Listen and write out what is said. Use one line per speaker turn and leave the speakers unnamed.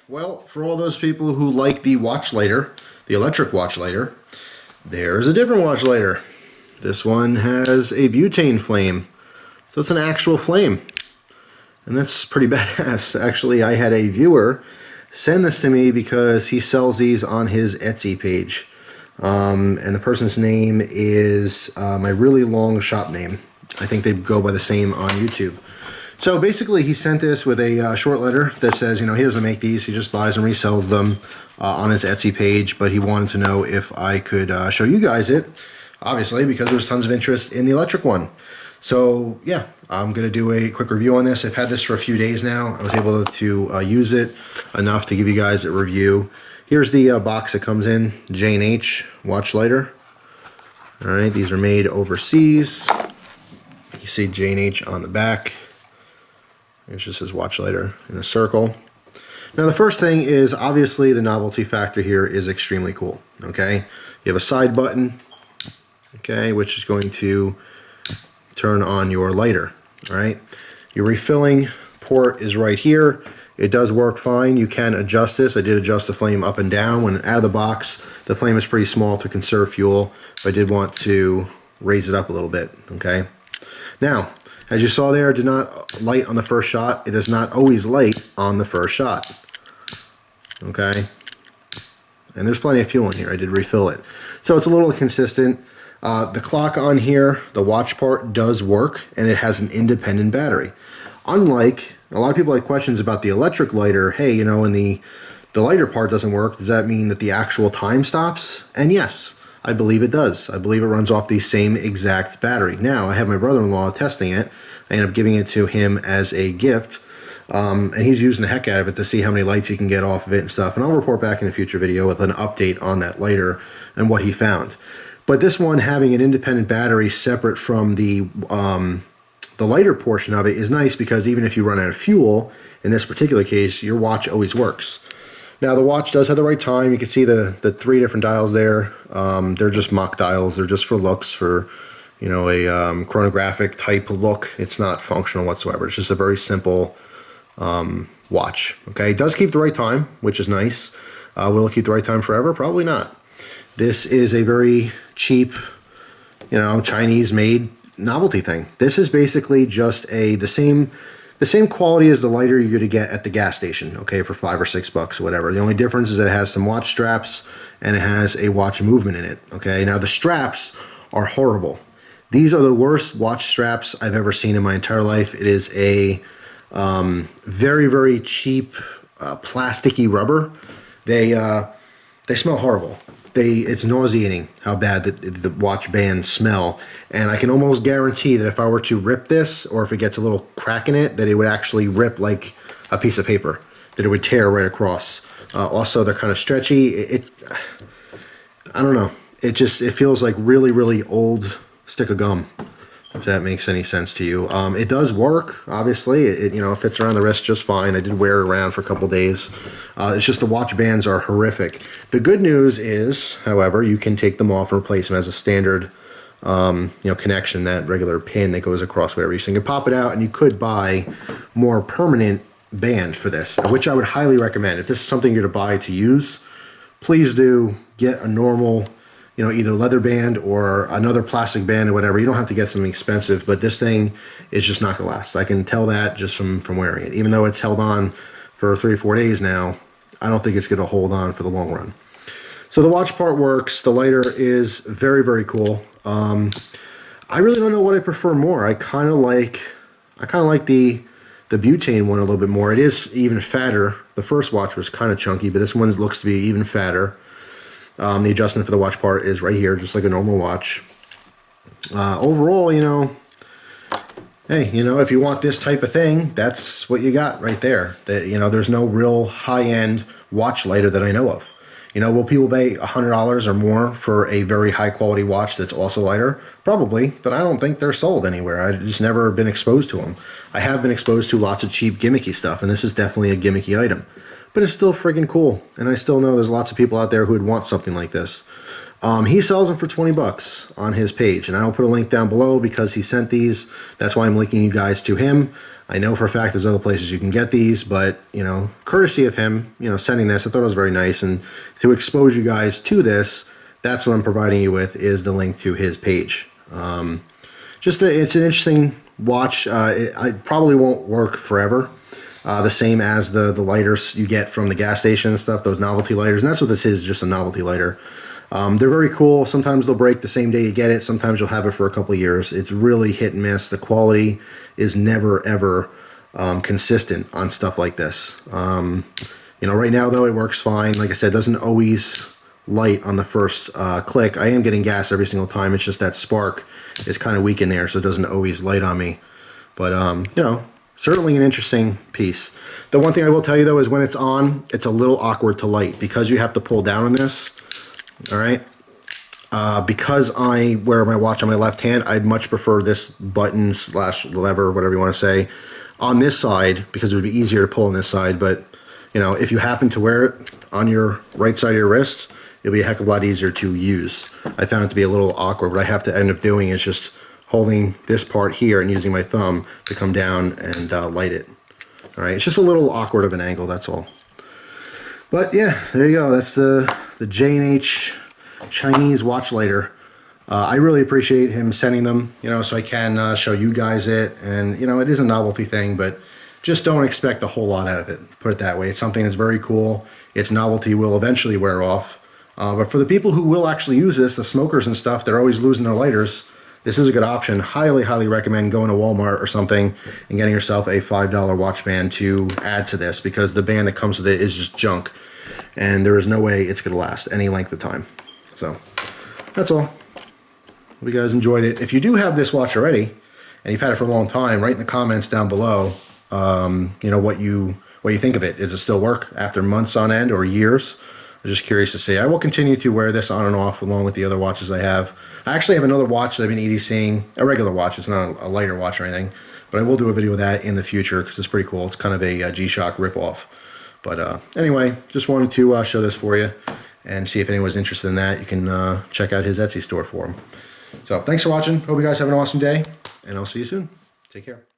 Well, for all those people who like the watch lighter, the electric watch lighter, there's a different watch lighter. This one has a butane flame, so it's an actual flame. And that's pretty badass. Actually, I had a viewer send this to me because he sells these on his Etsy page. And the person's name is my really long shop name. I think they go by the same on YouTube. So basically, he sent this with a short letter that says, you know, he doesn't make these. He just buys and resells them on his Etsy page. But he wanted to know if I could show you guys it, obviously, because there's tons of interest in the electric one. So yeah, I'm going to do a quick review on this. I've had this for a few days now. I was able to use it enough to give you guys a review. Here's the box that comes in, J&H watch lighter. All right, these are made overseas. You see J&H on the back. It just says watch lighter in a circle. Now the first thing is, obviously the novelty factor here is extremely cool, okay? You have a side button, okay, which is going to turn on your lighter, all right? Your refilling port is right here. It does work fine. You can adjust this. I did adjust the flame up and down. When out of the box, the flame is pretty small to conserve fuel, but I did want to raise it up a little bit, okay? Now, as you saw there, it did not light on the first shot. It does not always light on the first shot, okay? And there's plenty of fuel in here. I did refill it. So it's a little inconsistent. The clock on here, the watch part does work, and it has an independent battery. Unlike, a lot of people have questions about the electric lighter. Hey, you know, when the lighter part doesn't work, does that mean that the actual time stops? And yes, I believe it does. I believe it runs off the same exact battery. Now, I have my brother-in-law testing it. I ended up giving it to him as a gift, and he's using the heck out of it to see how many lights he can get off of it and stuff. And I'll report back in a future video with an update on that lighter and what he found. But this one, having an independent battery separate from the lighter portion of it is nice, because even if you run out of fuel, in this particular case, your watch always works. Now the watch does have the right time. You can see the 3 different dials there. They're just mock dials. They're just for looks, for, you know, a chronographic type look. It's not functional whatsoever. It's just a very simple watch. Okay, it does keep the right time, which is nice. Will it keep the right time forever? Probably not. This is a very cheap, you know, Chinese-made novelty thing. This is basically just the same quality as the lighter you're going to get at the gas station, okay, for $5 or $6 or whatever. The only difference is that it has some watch straps and it has a watch movement in it, okay? Now the straps are horrible. These are the worst watch straps I've ever seen in my entire life. It is a very, very cheap plasticky rubber. They smell horrible. It's nauseating how bad the watch bands smell. And I can almost guarantee that if I were to rip this, or if it gets a little crack in it, that it would actually rip like a piece of paper, that it would tear right across. Also, they're kind of stretchy. I don't know. It feels like really, really old stick of gum, if that makes any sense to you. It does work, obviously. It you know, fits around the wrist just fine. I did wear it around for a couple days. It's just the watch bands are horrific. The good news is, however, you can take them off and replace them as a standard you know, connection, that regular pin that goes across whatever. So you can pop it out, and you could buy more permanent band for this, which I would highly recommend. If this is something you're to buy to use, please do get a normal, you know, either leather band or another plastic band or whatever. You don't have to get something expensive, but this thing is just not gonna last. I can tell that just from wearing it. Even though it's held on for 3 or 4 days now, I don't think it's gonna hold on for the long run. So the watch part works. The lighter is very, very cool. I really don't know what I prefer more. I kind of like the butane one a little bit more. It is even fatter. The first watch was kind of chunky, but this one looks to be even fatter. The adjustment for the watch part is right here, just like a normal watch. Overall, you know, hey, you know, if you want this type of thing, that's what you got right there. You know, there's no real high-end watch lighter that I know of. You know, will people pay $100 or more for a very high-quality watch that's also lighter? Probably, but I don't think they're sold anywhere. I've just never been exposed to them. I have been exposed to lots of cheap gimmicky stuff, and this is definitely a gimmicky item. But it's still friggin' cool, and I still know there's lots of people out there who would want something like this. He sells them for 20 bucks on his page, and I'll put a link down below because he sent these. That's why I'm linking you guys to him. I know for a fact there's other places you can get these, but, you know, courtesy of him, you know, sending this, I thought it was very nice. And to expose you guys to this, that's what I'm providing you with, is the link to his page. It's an interesting watch. It probably won't work forever. The same as the lighters you get from the gas station and stuff, those novelty lighters. And that's what this is, just a novelty lighter. They're very cool. Sometimes they'll break the same day you get it. Sometimes you'll have it for a couple of years. It's really hit and miss. The quality is never, ever consistent on stuff like this. You know, right now, though, it works fine. Like I said, it doesn't always light on the first click. I am getting gas every single time. It's just that spark is kind of weak in there, so it doesn't always light on me. But, you know, certainly an interesting piece. The one thing I will tell you, though, is when it's on, it's a little awkward to light because you have to pull down on this. All right. Because I wear my watch on my left hand, I'd much prefer this button / lever, whatever you want to say, on this side, because it would be easier to pull on this side. But, you know, if you happen to wear it on your right side of your wrist, it'll be a heck of a lot easier to use. I found it to be a little awkward. What I have to end up doing is just holding this part here and using my thumb to come down and light it. All right. It's just a little awkward of an angle. That's all. But yeah, there you go. That's the J&H Chinese watch lighter. I really appreciate him sending them, you know, so I can show you guys it. And, you know, it is a novelty thing, but just don't expect a whole lot out of it. Put it that way. It's something that's very cool. Its novelty will eventually wear off. But for the people who will actually use this, the smokers and stuff, they're always losing their lighters. This is a good option. Highly, highly recommend going to Walmart or something and getting yourself a $5 watch band to add to this, because the band that comes with it is just junk. And there is no way it's going to last any length of time. So, that's all. Hope you guys enjoyed it. If you do have this watch already, and you've had it for a long time, write in the comments down below, you know, what you think of it. Does it still work after months on end or years? I'm just curious to see. I will continue to wear this on and off along with the other watches I have. I actually have another watch that I've been EDCing, a regular watch. It's not a lighter watch or anything, but I will do a video of that in the future because it's pretty cool. It's kind of a G-Shock ripoff. But anyway, just wanted to show this for you and see if anyone's interested in that. You can check out his Etsy store for him. So thanks for watching. Hope you guys have an awesome day, and I'll see you soon. Take care.